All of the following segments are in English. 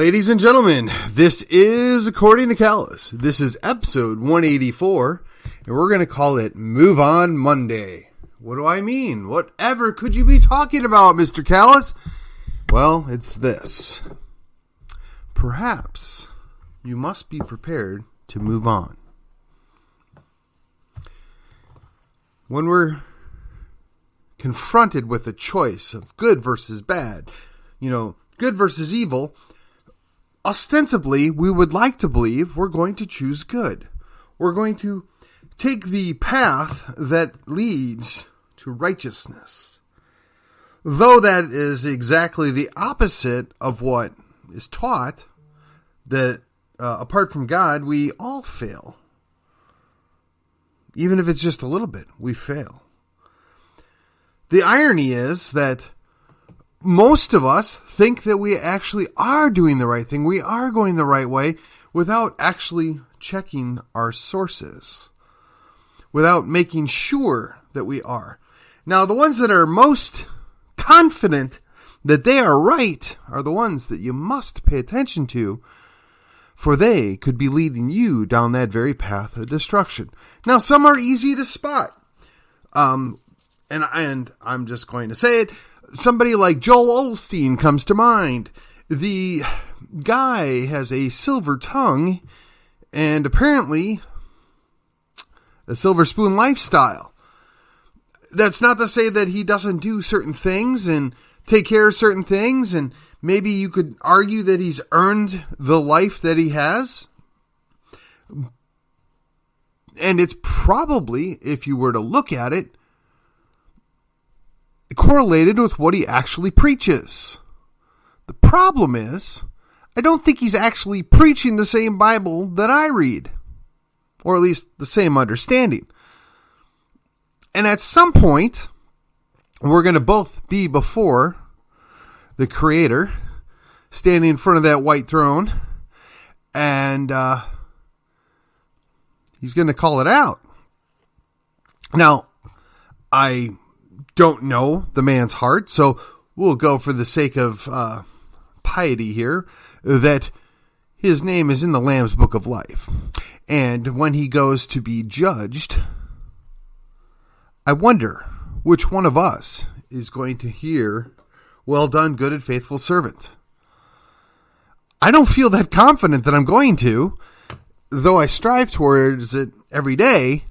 Ladies and gentlemen, this is According to Callus. This is episode 184, and we're going to call it Move On Monday. What do I mean? Whatever could you be talking about, Mr. Callus? Well, it's this. Perhaps you must be prepared to move on. When we're confronted with a choice of good versus bad, good versus evil, ostensibly, we would like to believe we're going to choose good. We're going to take the path that leads to righteousness. Though that is exactly the opposite of what is taught, that apart from God, we all fail. Even if it's just a little bit, we fail. The irony is that most of us think that we actually are doing the right thing. We are going the right way without actually checking our sources, without making sure that we are. Now, the ones that are most confident that they are right are the ones that you must pay attention to, for they could be leading you down that very path of destruction. Now, some are easy to spot. And I'm just going to say it. Somebody like Joel Osteen comes to mind. The guy has a silver tongue and apparently a silver spoon lifestyle. That's not to say that he doesn't do certain things and take care of certain things, and maybe you could argue that he's earned the life that he has. And it's probably, if you were to look at it, correlated with what he actually preaches. The problem is, I don't think he's actually preaching the same Bible that I read, or at least the same understanding. And at some point, we're going to both be before the Creator, standing in front of that white throne, and he's going to call it out. Now, I don't know the man's heart, so we'll go for the sake of piety here, that his name is in the Lamb's Book of Life. And when he goes to be judged, I wonder which one of us is going to hear, "Well done, good and faithful servant." I don't feel that confident that I'm going to, though I strive towards it every day.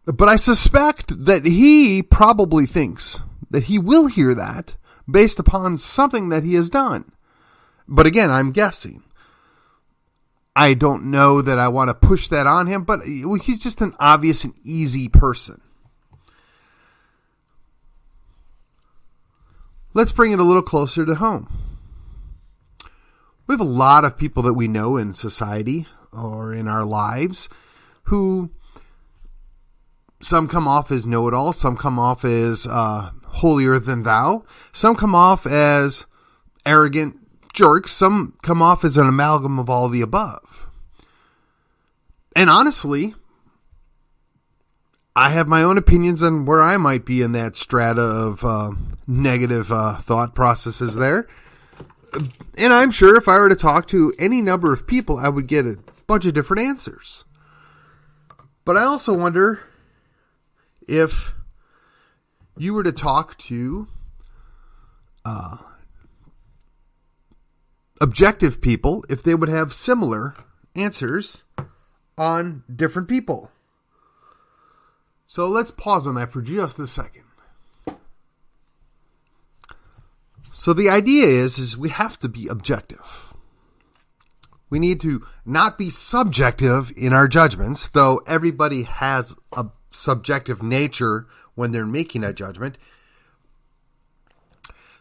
But I suspect that he probably thinks that he will hear that based upon something that he has done. But again, I'm guessing. I don't know that I want to push that on him, but he's just an obvious and easy person. Let's bring it a little closer to home. We have a lot of people that we know in society or in our lives who, some come off as know-it-all, some come off as holier than thou, some come off as arrogant jerks, some come off as an amalgam of all the above. And honestly, I have my own opinions on where I might be in that strata of negative thought processes there. And I'm sure if I were to talk to any number of people, I would get a bunch of different answers. But I also wonder if you were to talk to objective people, if they would have similar answers on different people. So let's pause on that for just a second. So the idea is we have to be objective. We need to not be subjective in our judgments, though everybody has a subjective nature when they're making a judgment.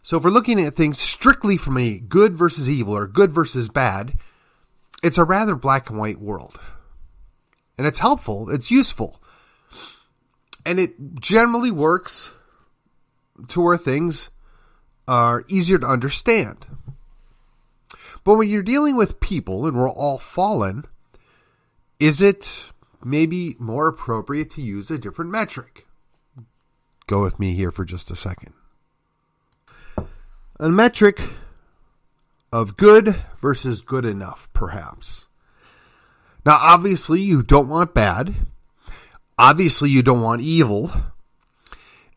So if we're looking at things strictly from a good versus evil or good versus bad, it's a rather black and white world. And it's helpful, it's useful. And it generally works to where things are easier to understand. But when you're dealing with people, and we're all fallen, is it maybe more appropriate to use a different metric? Go with me here for just a second. A metric of good versus good enough, perhaps. Now, obviously, you don't want bad. Obviously, you don't want evil.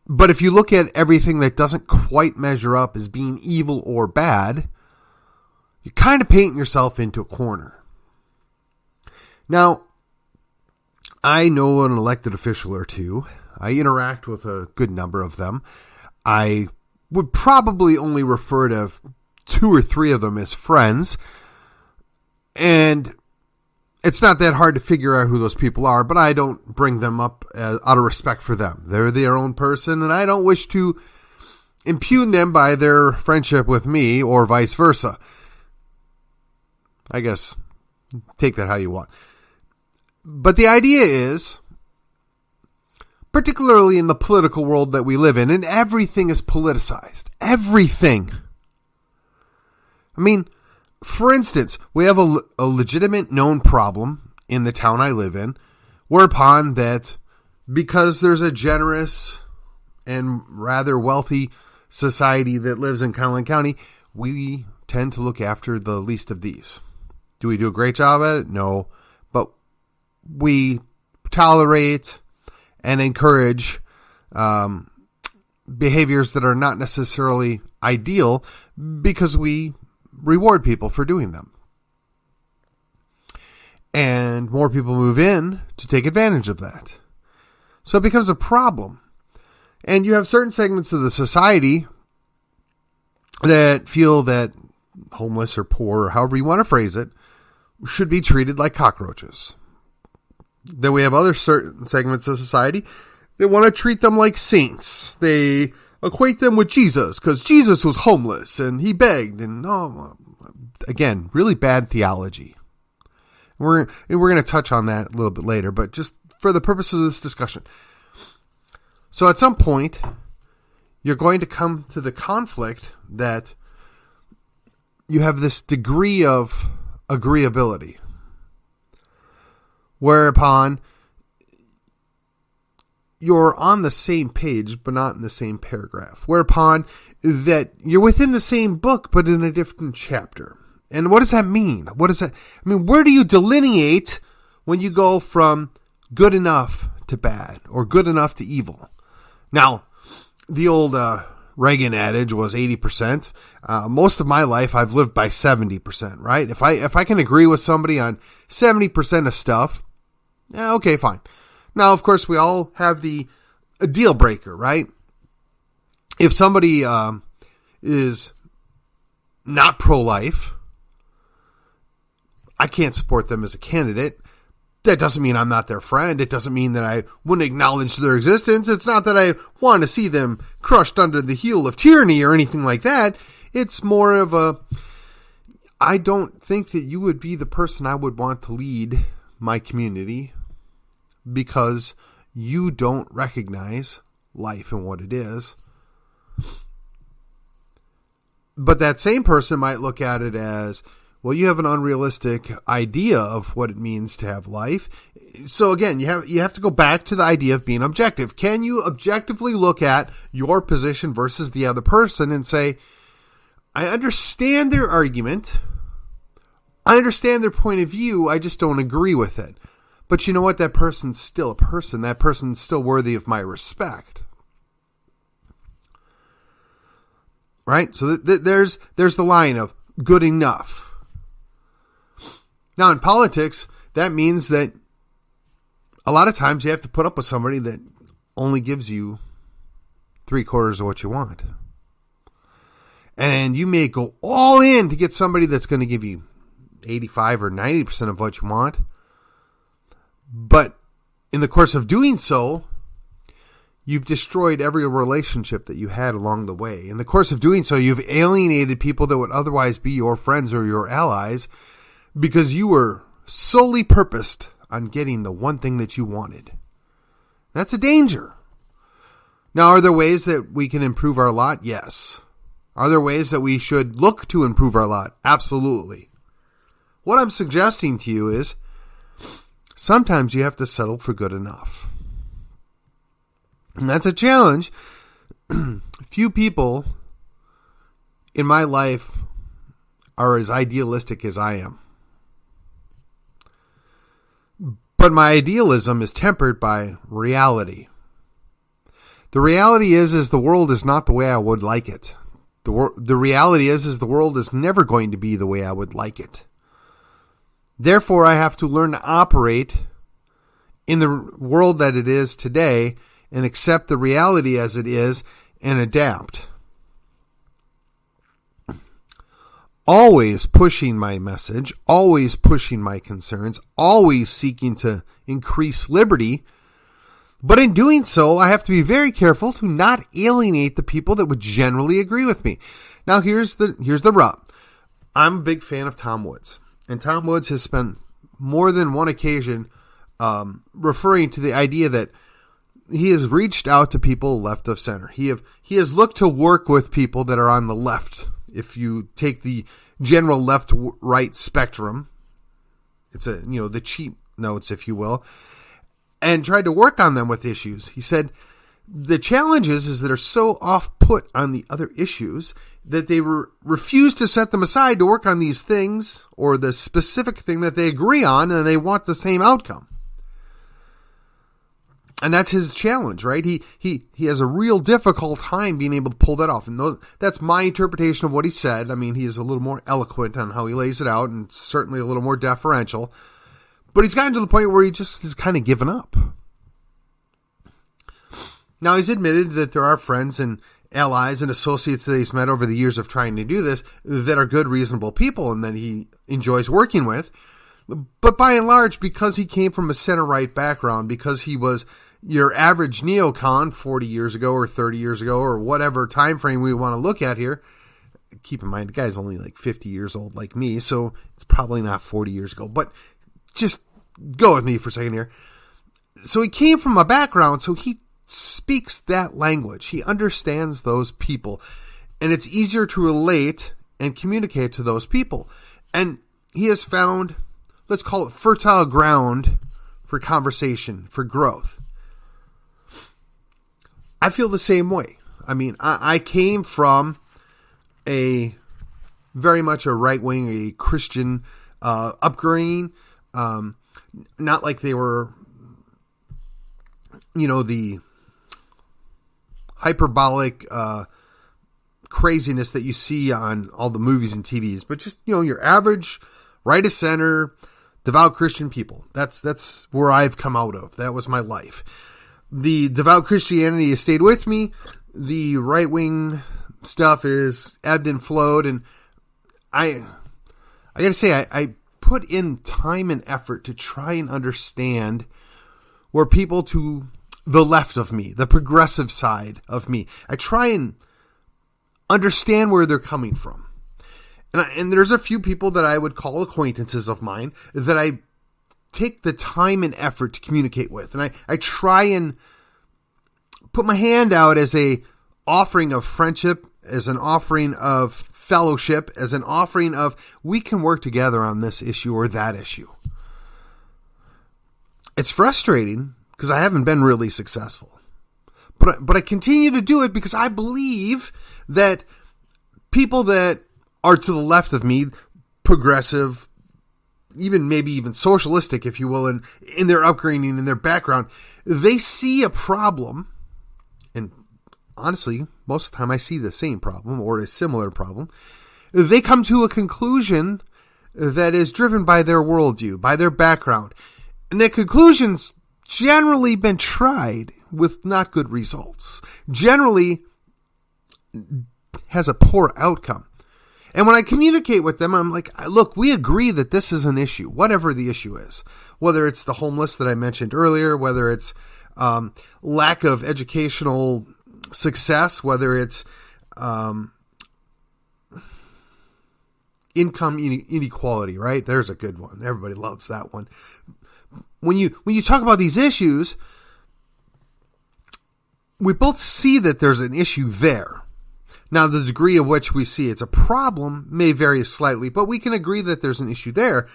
But if you look at everything that doesn't quite measure up as being evil or bad, you're kind of painting yourself into a corner. Now, I know an elected official or two. I interact with a good number of them. I would probably only refer to 2 or 3 of them as friends. And it's not that hard to figure out who those people are, but I don't bring them up out of respect for them. They're their own person, and I don't wish to impugn them by their friendship with me or vice versa. I guess take that how you want. But the idea is, particularly in the political world that we live in, and everything is politicized. Everything. I mean, for instance, we have a legitimate known problem in the town I live in, whereupon that because there's a generous and rather wealthy society that lives in Cumberland County, we tend to look after the least of these. Do we do a great job at it? No. But we tolerate and encourage behaviors that are not necessarily ideal because we reward people for doing them. And more people move in to take advantage of that. So it becomes a problem. And you have certain segments of the society that feel that homeless or poor, or however you want to phrase it, should be treated like cockroaches. Then we have other certain segments of society that want to treat them like saints. They equate them with Jesus because Jesus was homeless and he begged. And again, really bad theology. We're going to touch on that a little bit later, but just for the purposes of this discussion. So at some point, you're going to come to the conflict that you have this degree of agreeability, whereupon you're on the same page but not in the same paragraph, whereupon that you're within the same book but in a different chapter. And what does that mean? What does that I mean? Where do you delineate when you go from good enough to bad or good enough to evil? Now, the old Reagan adage was 80%. Most of my life, I've lived by 70%, right? If I can agree with somebody on 70% of stuff, yeah, okay, fine. Now, of course, we all have a deal breaker, right? If somebody is not pro-life, I can't support them as a candidate. That doesn't mean I'm not their friend. It doesn't mean that I wouldn't acknowledge their existence. It's not that I want to see them crushed under the heel of tyranny or anything like that. It's more of I don't think that you would be the person I would want to lead my community because you don't recognize life and what it is. But that same person might look at it as, well, you have an unrealistic idea of what it means to have life. So again, you have to go back to the idea of being objective. Can you objectively look at your position versus the other person and say, I understand their argument. I understand their point of view. I just don't agree with it. But you know what? That person's still a person. That person's still worthy of my respect. Right? So there's the line of good enough. Now, in politics, that means that a lot of times you have to put up with somebody that only gives you 3/4 of what you want. And you may go all in to get somebody that's going to give you 85 or 90% of what you want. But in the course of doing so, you've destroyed every relationship that you had along the way. In the course of doing so, you've alienated people that would otherwise be your friends or your allies because you were solely purposed on getting the one thing that you wanted. That's a danger. Now, are there ways that we can improve our lot? Yes. Are there ways that we should look to improve our lot? Absolutely. What I'm suggesting to you is sometimes you have to settle for good enough. And that's a challenge. Few people in my life are as idealistic as I am. But my idealism is tempered by reality. The reality is the world is not the way I would like it. The reality is the world is never going to be the way I would like it. Therefore, I have to learn to operate in the world that it is today and accept the reality as it is and adapt. Always pushing my message, always pushing my concerns, always seeking to increase liberty. But in doing so, I have to be very careful to not alienate the people that would generally agree with me. Now, here's the rub. I'm a big fan of Tom Woods. And Tom Woods has spent more than one occasion referring to the idea that he has reached out to people left of center. He has looked to work with people that are on the left. If you take the general left-right spectrum, it's the cheap notes, if you will, and tried to work on them with issues. He said the challenge is that they're so off-put on the other issues that they refuse to set them aside to work on these things or the specific thing that they agree on, and they want the same outcome. And that's his challenge, right? He has a real difficult time being able to pull that off. And that's my interpretation of what he said. I mean, he is a little more eloquent on how he lays it out and certainly a little more deferential. But he's gotten to the point where he just has kind of given up. Now, he's admitted that there are friends and allies and associates that he's met over the years of trying to do this that are good, reasonable people and that he enjoys working with. But by and large, because he came from a center-right background, because he was your average neocon 40 years ago or 30 years ago or whatever time frame we want to look at here, keep in mind the guy's only like 50 years old like me, so it's probably not 40 years ago, but just go with me for a second here. So he came from a background, so he speaks that language. He understands those people, and it's easier to relate and communicate to those people. And he has found, let's call it fertile ground for conversation, for growth. I feel the same way. I mean, I came from very much a right-wing, a Christian upbringing. Not like they were, the hyperbolic craziness that you see on all the movies and TVs, but just, your average right of center, devout Christian people. That's where I've come out of. That was my life. The devout Christianity has stayed with me. The right-wing stuff is ebbed and flowed. And I got to say, I put in time and effort to try and understand where people to the left of me, the progressive side of me, I try and understand where they're coming from. And there's a few people that I would call acquaintances of mine that I take the time and effort to communicate with. And I try and put my hand out as a offering of friendship, as an offering of fellowship, as an offering of we can work together on this issue or that issue. It's frustrating because I haven't been really successful. But I continue to do it because I believe that people that are to the left of me, progressive, maybe even socialistic, if you will, in their upbringing, in their background, they see a problem. And honestly, most of the time I see the same problem or a similar problem. They come to a conclusion that is driven by their worldview, by their background. And that conclusion's generally been tried with not good results. Generally has a poor outcome. And when I communicate with them, I'm like, look, we agree that this is an issue, whatever the issue is. Whether it's the homeless that I mentioned earlier, whether it's lack of educational success, whether it's income inequality, right? There's a good one. Everybody loves that one. When you talk about these issues, we both see that there's an issue there. Now, the degree of which we see it's a problem may vary slightly, but we can agree that there's an issue there.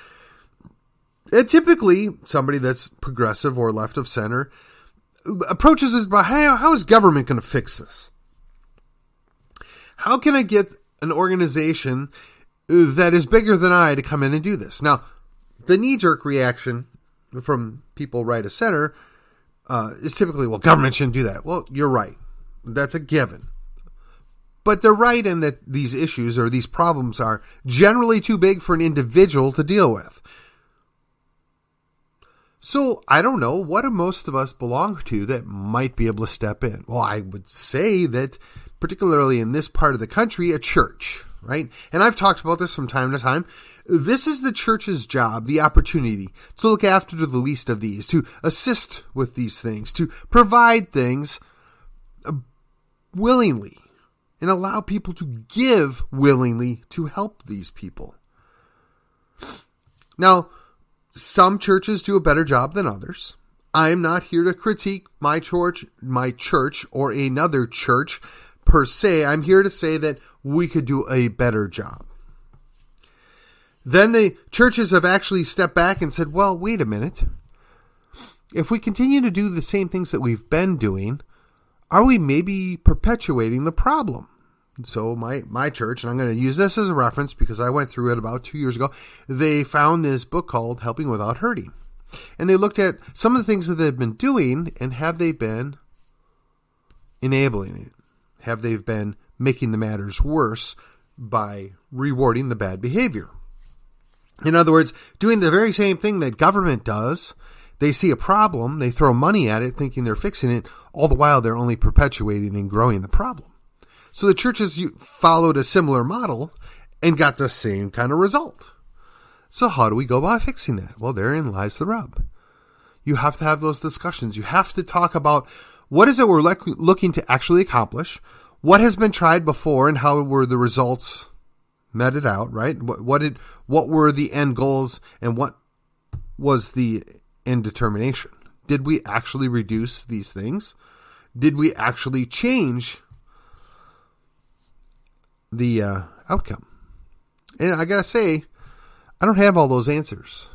And typically, somebody that's progressive or left of center approaches it by, how is government going to fix this? How can I get an organization that is bigger than I to come in and do this. Now, the knee-jerk reaction from people right of center is typically, well, government shouldn't do that. Well, you're right. That's a given. But they're right in that these issues or these problems are generally too big for an individual to deal with. So, I don't know, what do most of us belong to that might be able to step in? Well, I would say that, particularly in this part of the country, a church, right? And I've talked about this from time to time. This is the church's job, the opportunity to look after the least of these, to assist with these things, to provide things willingly, and allow people to give willingly to help these people. Now, some churches do a better job than others. I'm not here to critique my church, or another church per se. I'm here to say that we could do a better job. Then the churches have actually stepped back and said, well, wait a minute. If we continue to do the same things that we've been doing, are we maybe perpetuating the problem? So my church, and I'm going to use this as a reference because I went through it about 2 years ago, they found this book called Helping Without Hurting. And they looked at some of the things that they've been doing, and have they been enabling it? Have they been making the matters worse by rewarding the bad behavior? In other words, doing the very same thing that government does. They see a problem, they throw money at it thinking they're fixing it, all the while they're only perpetuating and growing the problem. So the churches followed a similar model and got the same kind of result. So how do we go about fixing that? Well, therein lies the rub. You have to have those discussions. You have to talk about what is it we're looking to actually accomplish, what has been tried before, and how were the results meted out, right? What were the end goals, and what was the end determination? Did we actually reduce these things? Did we actually change the outcome? And I gotta say, I don't have all those answers.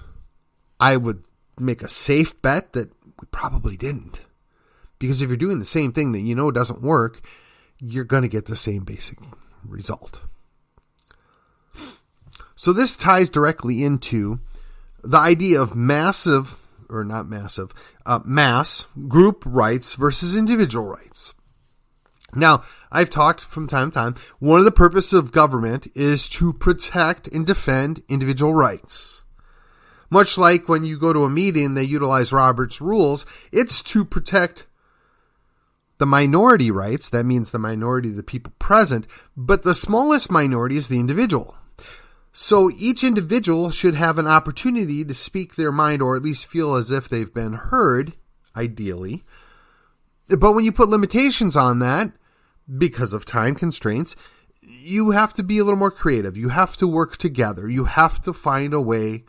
I would make a safe bet that we probably didn't. Because if you're doing the same thing that you know doesn't work, you're going to get the same basic result. So this ties directly into the idea of mass group rights versus individual rights. Now, I've talked from time to time, one of the purposes of government is to protect and defend individual rights. Much like when you go to a meeting, they utilize Robert's rules, it's to protect the minority rights. That means the minority of the people present, but the smallest minority is the individual. So each individual should have an opportunity to speak their mind, or at least feel as if they've been heard, ideally. But when you put limitations on that, because of time constraints, you have to be a little more creative. You have to work together. You have to find a way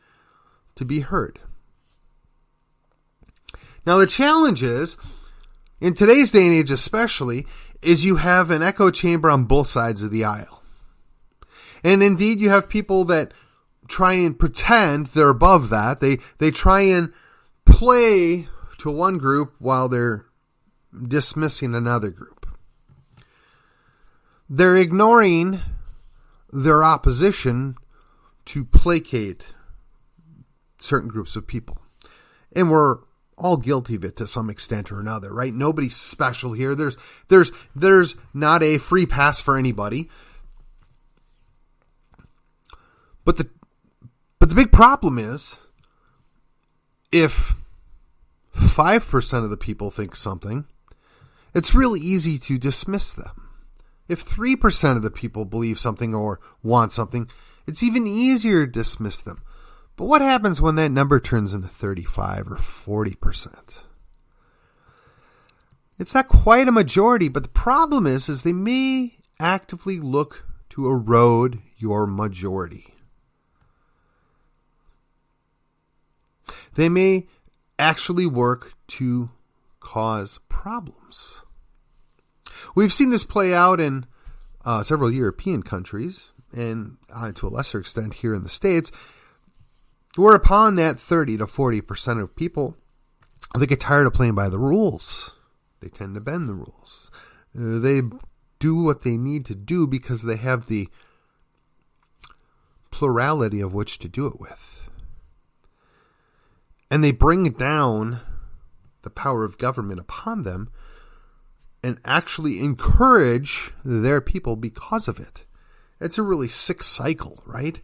to be heard. Now, the challenge is, in today's day and age especially, is you have an echo chamber on both sides of the aisle. And indeed, you have people that try and pretend they're above that. They try and play to one group while they're dismissing another group. They're ignoring their opposition to placate certain groups of people. And we're all guilty of it to some extent or another, right? Nobody's special here. There's not a free pass for anybody. But the big problem is, if 5% of the people think something, it's really easy to dismiss them. If 3% of the people believe something or want something, it's even easier to dismiss them. But what happens when that number turns into 35 or 40%? It's not quite a majority, but the problem is they may actively look to erode your majority. They may actually work to cause problems. We've seen this play out in several European countries, and to a lesser extent here in the States, whereupon that 30 to 40% of people, they get tired of playing by the rules. They tend to bend the rules. They do what they need to do because they have the plurality of which to do it with. And they bring down the power of government upon them and actually encourage their people because of it. It's a really sick cycle, right?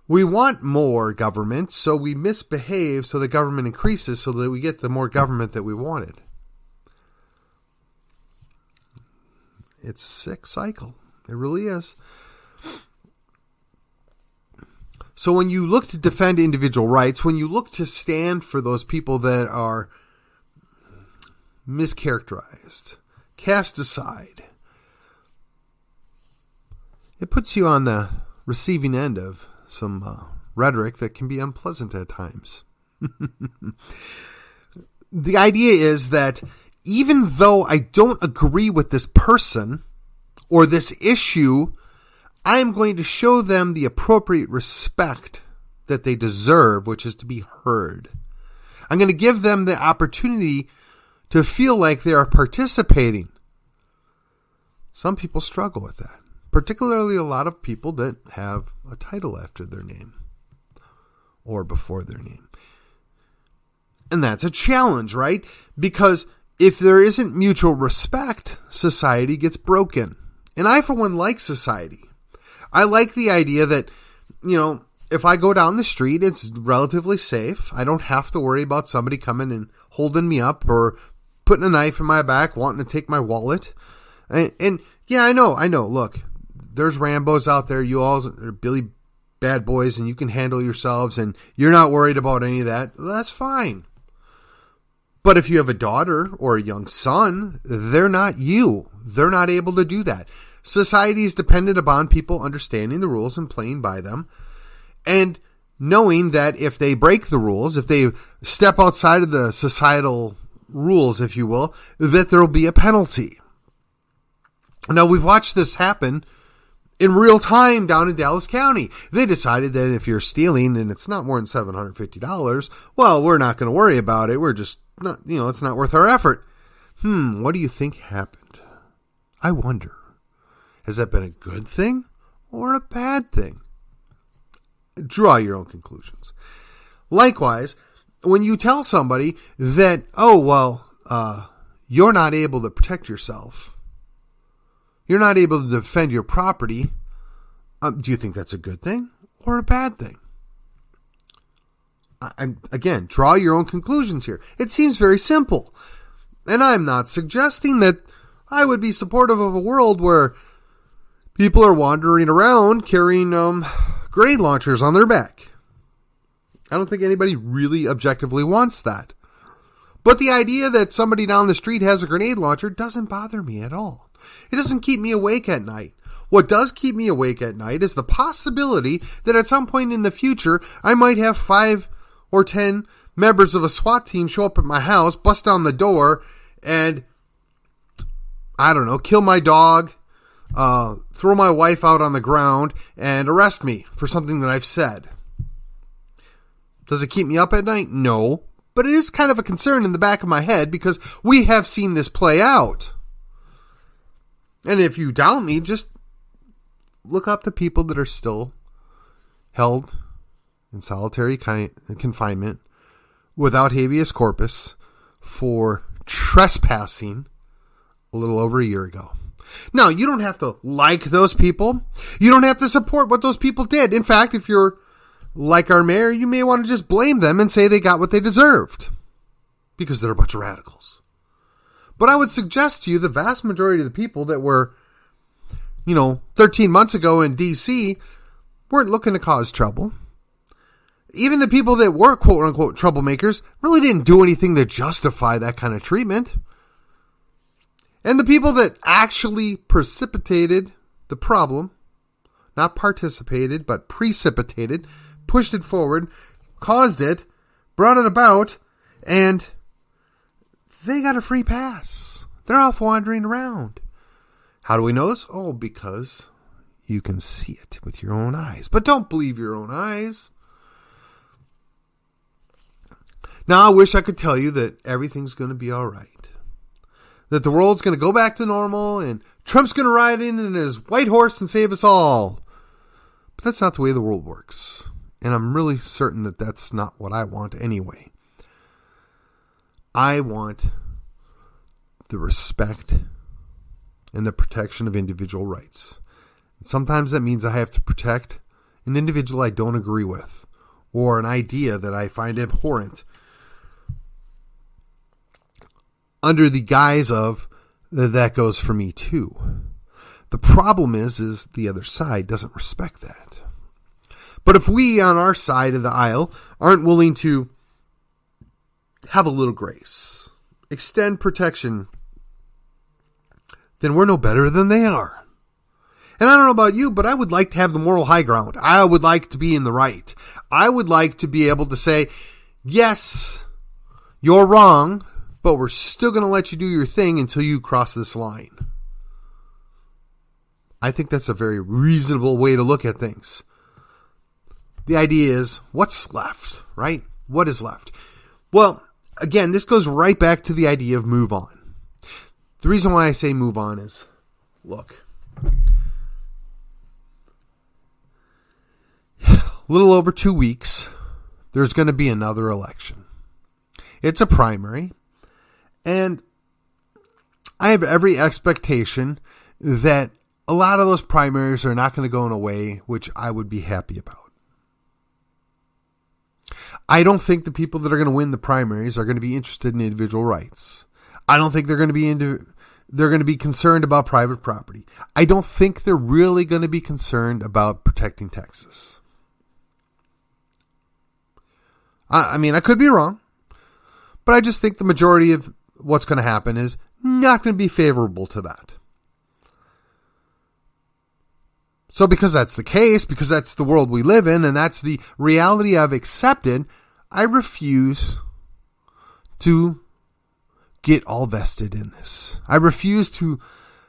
We want more government, so we misbehave so the government increases so that we get the more government that we wanted. It's a sick cycle. It really is. So when you look to defend individual rights, when you look to stand for those people that are mischaracterized, cast aside, it puts you on the receiving end of some rhetoric that can be unpleasant at times. The idea is that even though I don't agree with this person or this issue, I am going to show them the appropriate respect that they deserve, which is to be heard. I'm going to give them the opportunity to feel like they are participating. Some people struggle with that, particularly a lot of people that have a title after their name or before their name. And that's a challenge, right? Because if there isn't mutual respect, society gets broken. And I, for one, like society. I like the idea that, if I go down the street, it's relatively safe. I don't have to worry about somebody coming and holding me up or putting a knife in my back, wanting to take my wallet. And yeah, I know. Look, there's Rambos out there. You all are Billy bad boys and you can handle yourselves and you're not worried about any of that. That's fine. But if you have a daughter or a young son, they're not you. They're not able to do that. Society is dependent upon people understanding the rules and playing by them, and knowing that if they break the rules, if they step outside of the societal rules, if you will, that there will be a penalty. Now, we've watched this happen in real time down in Dallas County. They decided that if you're stealing and it's not more than $750, well, we're not going to worry about it. We're just not, it's not worth our effort. What do you think happened? I wonder. Has that been a good thing or a bad thing? Draw your own conclusions. Likewise, when you tell somebody that, you're not able to protect yourself, you're not able to defend your property, do you think that's a good thing or a bad thing? Again, draw your own conclusions here. It seems very simple. And I'm not suggesting that I would be supportive of a world where people are wandering around carrying grenade launchers on their back. I don't think anybody really objectively wants that. But the idea that somebody down the street has a grenade launcher doesn't bother me at all. It doesn't keep me awake at night. What does keep me awake at night is the possibility that at some point in the future, I might have 5 or 10 members of a SWAT team show up at my house, bust down the door, and, kill my dog, throw my wife out on the ground, and arrest me for something that I've said. Does it keep me up at night? No. But it is kind of a concern in the back of my head because we have seen this play out. And if you doubt me, just look up the people that are still held in solitary confinement without habeas corpus for trespassing a little over a year ago. Now, you don't have to like those people. You don't have to support what those people did. In fact, if you're like our mayor, you may want to just blame them and say they got what they deserved because they're a bunch of radicals. But I would suggest to you the vast majority of the people that were, 13 months ago in D.C. weren't looking to cause trouble. Even the people that were quote-unquote troublemakers really didn't do anything to justify that kind of treatment. And the people that actually precipitated the problem, not participated, but precipitated, pushed it forward, caused it, brought it about, and they got a free pass. They're off wandering around. How do we know this? Oh, because you can see it with your own eyes. But don't believe your own eyes. Now, I wish I could tell you that everything's going to be all right. That the world's going to go back to normal and Trump's going to ride in his white horse and save us all. But that's not the way the world works. And I'm really certain that that's not what I want anyway. I want the respect and the protection of individual rights. And sometimes that means I have to protect an individual I don't agree with, or an idea that I find abhorrent, under the guise of that goes for me too. The problem is the other side doesn't respect that. But if we on our side of the aisle aren't willing to have a little grace, extend protection, then we're no better than they are. And I don't know about you, but I would like to have the moral high ground. I would like to be in the right. I would like to be able to say, yes, you're wrong, but we're still going to let you do your thing until you cross this line. I think that's a very reasonable way to look at things. The idea is, what's left, right? What is left? Well, again, this goes right back to the idea of move on. The reason why I say move on is, look, a little over 2 weeks, there's going to be another election. It's a primary, and I have every expectation that a lot of those primaries are not going to go in a way which I would be happy about. I don't think the people that are going to win the primaries are going to be interested in individual rights. I don't think they're going to be concerned about private property. I don't think they're really going to be concerned about protecting Texas. I mean, I could be wrong, but I just think the majority of what's going to happen is not going to be favorable to that. So because that's the case, because that's the world we live in, and that's the reality I've accepted, I refuse to get all vested in this. I refuse to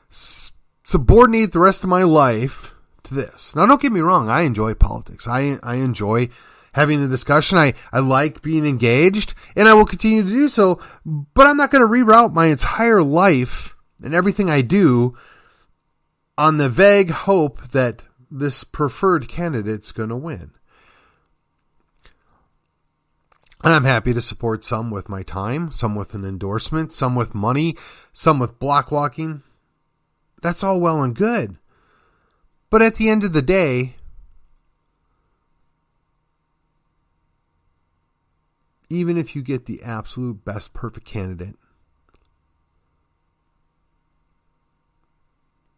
subordinate the rest of my life to this. Now, don't get me wrong. I enjoy politics. I enjoy having the discussion. I like being engaged, and I will continue to do so, but I'm not going to reroute my entire life and everything I do on the vague hope that this preferred candidate's going to win. And I'm happy to support some with my time, some with an endorsement, some with money, some with block walking. That's all well and good. But at the end of the day, even if you get the absolute best perfect candidate,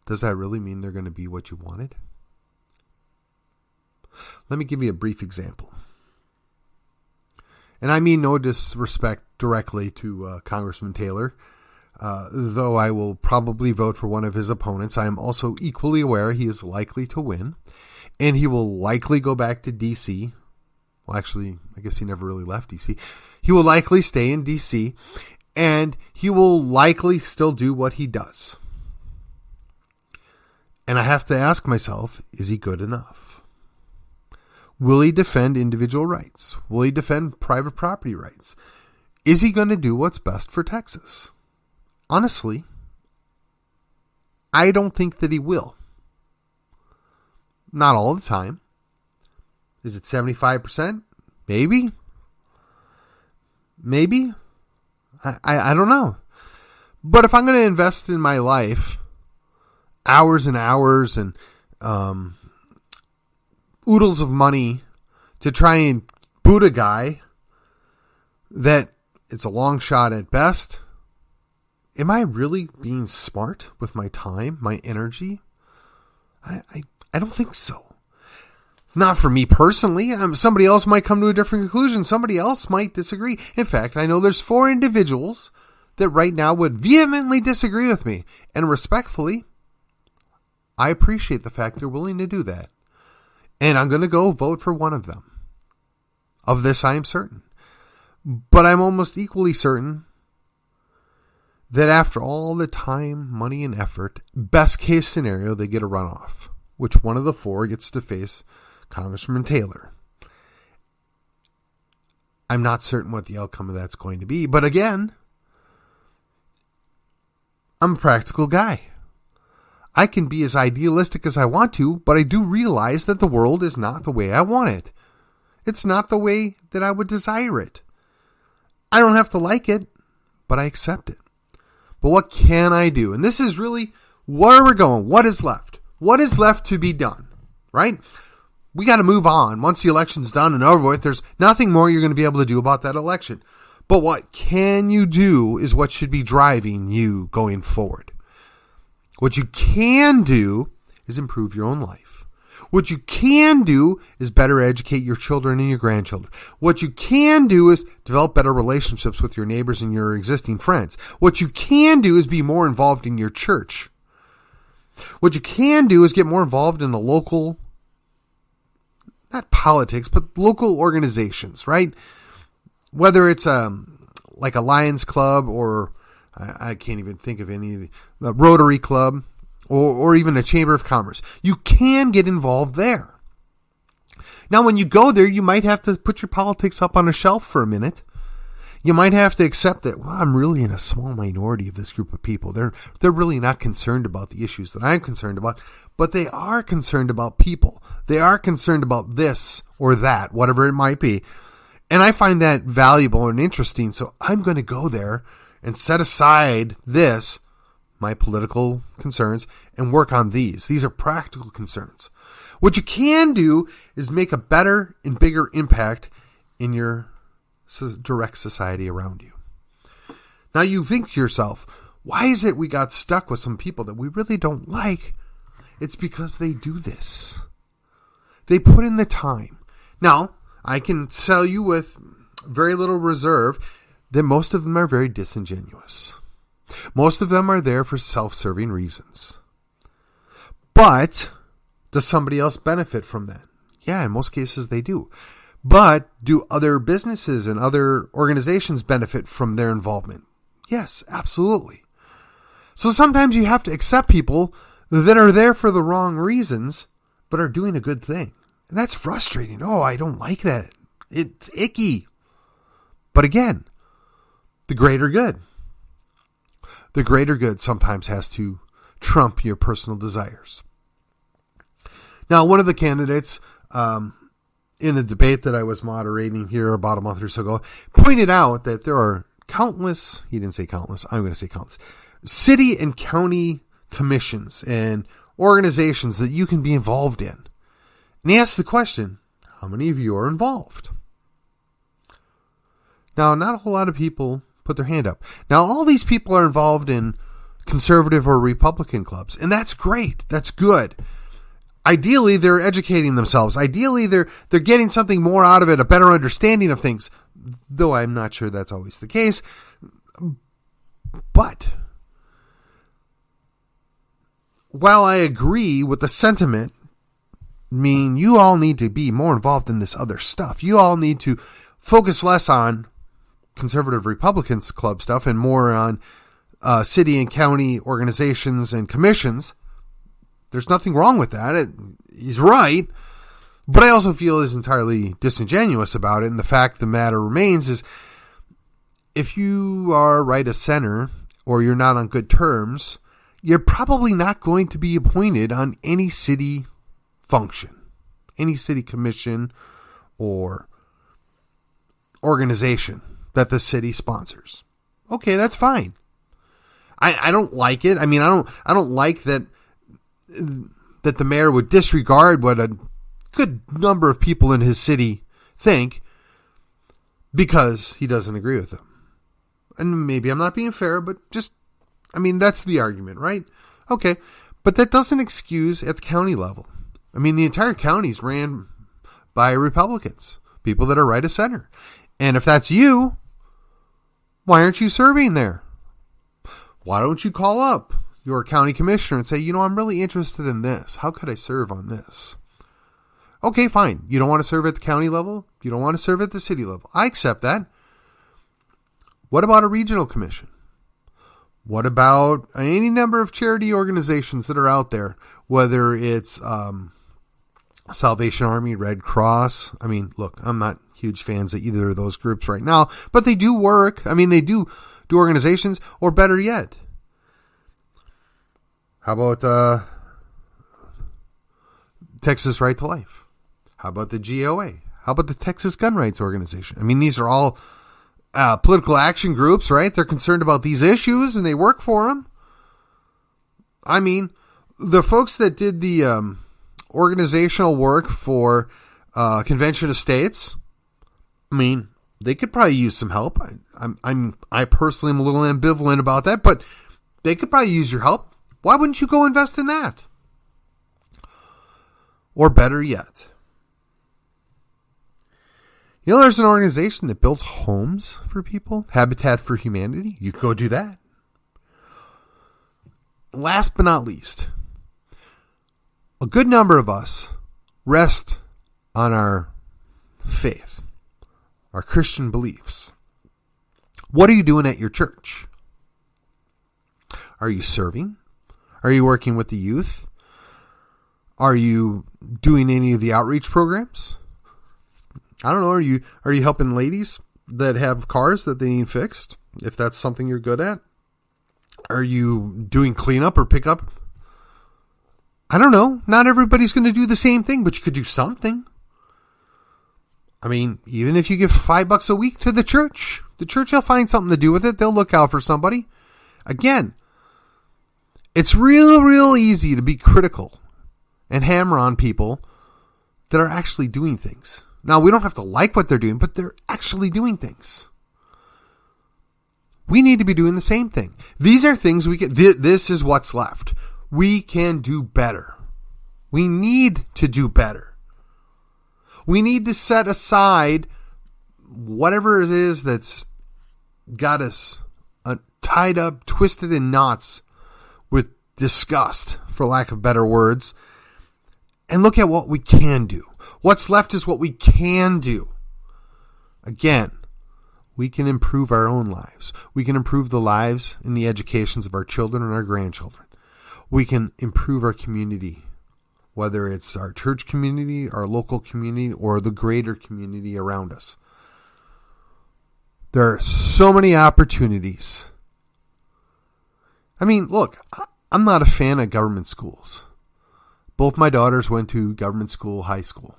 does that really mean they're going to be what you wanted? Let me give you a brief example. And I mean no disrespect directly to Congressman Taylor, though I will probably vote for one of his opponents. I am also equally aware he is likely to win, and he will likely go back to D.C. Well, actually, I guess he never really left D.C. He will likely stay in D.C., and he will likely still do what he does. And I have to ask myself, is he good enough? Will he defend individual rights? Will he defend private property rights? Is he going to do what's best for Texas? Honestly, I don't think that he will. Not all the time. Is it 75%? Maybe. Maybe. I don't know. But if I'm going to invest in my life hours and hours and oodles of money to try and boot a guy that it's a long shot at best, am I really being smart with my time, my energy? I don't think so. Not for me personally. Somebody else might come to a different conclusion. Somebody else might disagree. In fact, I know there's 4 individuals that right now would vehemently disagree with me. And respectfully, I appreciate the fact they're willing to do that. And I'm going to go vote for one of them. Of this, I am certain. But I'm almost equally certain that after all the time, money, and effort, best case scenario, they get a runoff. Which one of the 4 gets to face Congressman Taylor. I'm not certain what the outcome of that's going to be. But again, I'm a practical guy. I can be as idealistic as I want to, but I do realize that the world is not the way I want it. It's not the way that I would desire it. I don't have to like it, but I accept it. But what can I do? And this is really, where we're going. What is left? What is left to be done? Right? We got to move on. Once the election's done and over with, there's nothing more you're going to be able to do about that election. But what can you do is what should be driving you going forward. What you can do is improve your own life. What you can do is better educate your children and your grandchildren. What you can do is develop better relationships with your neighbors and your existing friends. What you can do is be more involved in your church. What you can do is get more involved in the local, not politics, but local organizations, right? Whether it's like a Lions Club or I can't even think of any, the Rotary Club or even a Chamber of Commerce. You can get involved there. Now, when you go there, you might have to put your politics up on a shelf for a minute. You might have to accept that, well, I'm really in a small minority of this group of people. They're really not concerned about the issues that I'm concerned about, but they are concerned about people. They are concerned about this or that, whatever it might be. And I find that valuable and interesting. So I'm going to go there and set aside my political concerns, and work on these. These are practical concerns. What you can do is make a better and bigger impact in your direct society around you. Now you think to yourself, why is it we got stuck with some people that we really don't like? It's because they do this. They put in the time. Now, I can tell you with very little reserve that most of them are very disingenuous. Most of them are there for self-serving reasons. But does somebody else benefit from that? Yeah, in most cases they do. But do other businesses and other organizations benefit from their involvement? Yes, absolutely. So sometimes you have to accept people that are there for the wrong reasons, but are doing a good thing. And that's frustrating. Oh, I don't like that. It's icky. But again, the greater good. The greater good sometimes has to trump your personal desires. Now, one of the candidates in a debate that I was moderating here about a month or so ago pointed out that there are countless, he didn't say countless, I'm going to say countless, city and county commissions and organizations that you can be involved in. And he asked the question, how many of you are involved? Now, not a whole lot of people put their hand up. Now, all these people are involved in conservative or Republican clubs, and that's great. That's good. Ideally, they're educating themselves. Ideally, they're getting something more out of it, a better understanding of things, though I'm not sure that's always the case. But while I agree with the sentiment, you all need to be more involved in this other stuff. You all need to focus less on conservative Republicans club stuff and more on city and county organizations and commissions. There's nothing wrong with that. He's right. But I also feel he's entirely disingenuous about it. And the fact of the matter remains is if you are right of center or you're not on good terms, you're probably not going to be appointed on any city function, any city commission or organization that the city sponsors. Okay, that's fine. I don't like it. I don't like that the mayor would disregard what a good number of people in his city think because he doesn't agree with them. And maybe I'm not being fair, but that's the argument, right? Okay, but that doesn't excuse at the county level. The entire county is ran by Republicans, people that are right of center. And if that's you, why aren't you serving there? Why don't you call up your county commissioner and say, I'm really interested in this. How could I serve on this? Okay, fine. You don't want to serve at the county level? You don't want to serve at the city level? I accept that. What about a regional commission? What about any number of charity organizations that are out there, whether it's Salvation Army, Red Cross? Look, I'm not huge fans of either of those groups right now, but they do work. They do organizations, or better yet, How about Texas Right to Life? How about the GOA? How about the Texas Gun Rights Organization? I mean, these are all political action groups, right? They're concerned about these issues and they work for them. I mean, the folks that did the organizational work for Convention of States, I mean, they could probably use some help. I personally am a little ambivalent about that, but they could probably use your help. Why wouldn't you go invest in that? Or better yet, you know, there's an organization that builds homes for people, Habitat for Humanity. You could go do that. Last but not least, a good number of us rest on our faith, our Christian beliefs. What are you doing at your church? Are you serving? Are you working with the youth? Are you doing any of the outreach programs? I don't know. Are you helping ladies that have cars that they need fixed? If that's something you're good at. Are you doing cleanup or pickup? I don't know. Not everybody's going to do the same thing, but you could do something. I mean, even if you give $5 a week to the church will find something to do with it. They'll look out for somebody. Again, it's real easy to be critical and hammer on people that are actually doing things. Now, we don't have to like what they're doing, but they're actually doing things. We need to be doing the same thing. These are things we can. This is what's left. We can do better. We need to do better. We need to set aside whatever it is that's got us tied up, twisted in knots with disgust, for lack of better words, and look at what we can do. What's left is what we can do. Again, we can improve our own lives. We can improve the lives and the educations of our children and our grandchildren. We can improve our community, whether it's our church community, our local community, or the greater community around us. There are so many opportunities. I mean, look, I'm not a fan of government schools. Both my daughters went to government school, high school.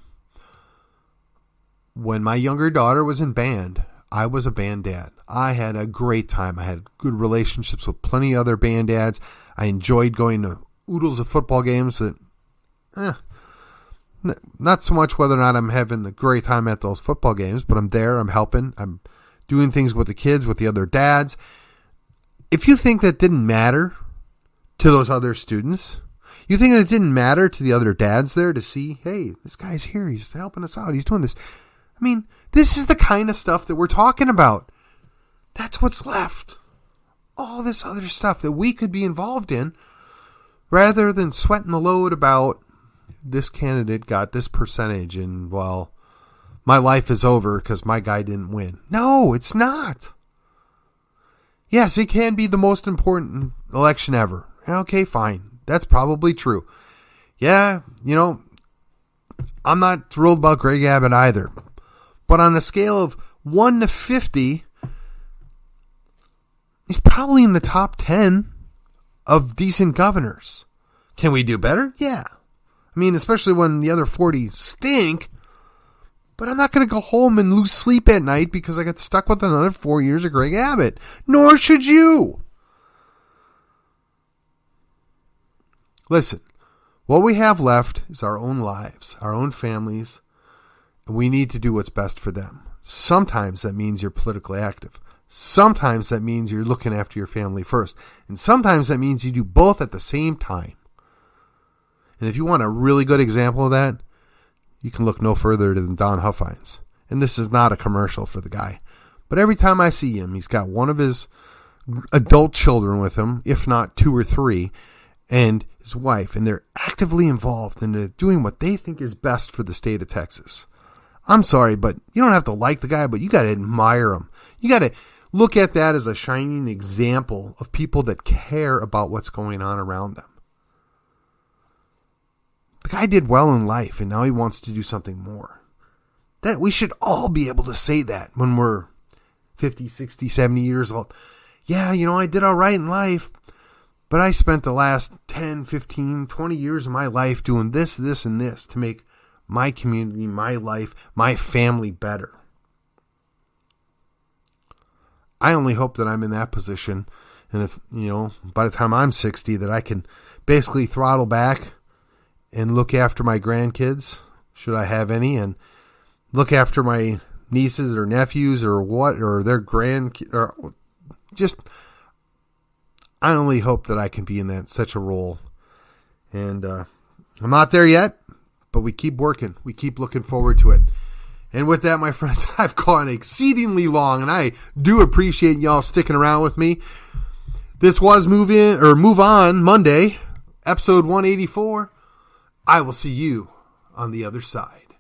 When my younger daughter was in band, I was a band dad. I had a great time. I had good relationships with plenty of other band dads. I enjoyed going to oodles of football games that, not so much whether or not I'm having a great time at those football games, but I'm there, I'm helping, I'm doing things with the kids, with the other dads. If you think that didn't matter to those other students, you think that it didn't matter to the other dads there to see, hey, this guy's here, he's helping us out, he's doing this. I mean, this is the kind of stuff that we're talking about. That's what's left. All this other stuff that we could be involved in, rather than sweating the load about this candidate got this percentage and, well, my life is over because my guy didn't win. No, it's not. Yes, it can be the most important election ever. Okay, fine. That's probably true. Yeah, you know, I'm not thrilled about Greg Abbott either. But on a scale of 1 to 50, he's probably in the top 10 of decent governors. Can we do better? Yeah. I mean, especially when the other 40 stink. But I'm not going to go home and lose sleep at night because I got stuck with another 4 years of Greg Abbott. Nor should you. Listen, what we have left is our own lives, our own families, and we need to do what's best for them. Sometimes that means you're politically active. Sometimes that means you're looking after your family first. And sometimes that means you do both at the same time. And if you want a really good example of that, you can look no further than Don Huffines. And this is not a commercial for the guy. But every time I see him, he's got one of his adult children with him, if not 2 or 3, and his wife. And they're actively involved in doing what they think is best for the state of Texas. I'm sorry, but you don't have to like the guy, but you got to admire him. You got to look at that as a shining example of people that care about what's going on around them. The guy did well in life, and now he wants to do something more. That we should all be able to say that when we're 50, 60, 70 years old. Yeah, you know, I did all right in life, But I spent the last 10, 15, 20 years of my life doing this, and this to make my community, my life, my family better. I only hope that I'm in that position. And if, by the time I'm 60, that I can basically throttle back and look after my grandkids, should I have any, and look after my nieces or nephews or their grandkids, or just, I only hope that I can be in such a role. And I'm not there yet, but we keep working. We keep looking forward to it. And with that, my friends, I've gone exceedingly long, and I do appreciate y'all sticking around with me. This was Move On Monday, episode 184. I will see you on the other side.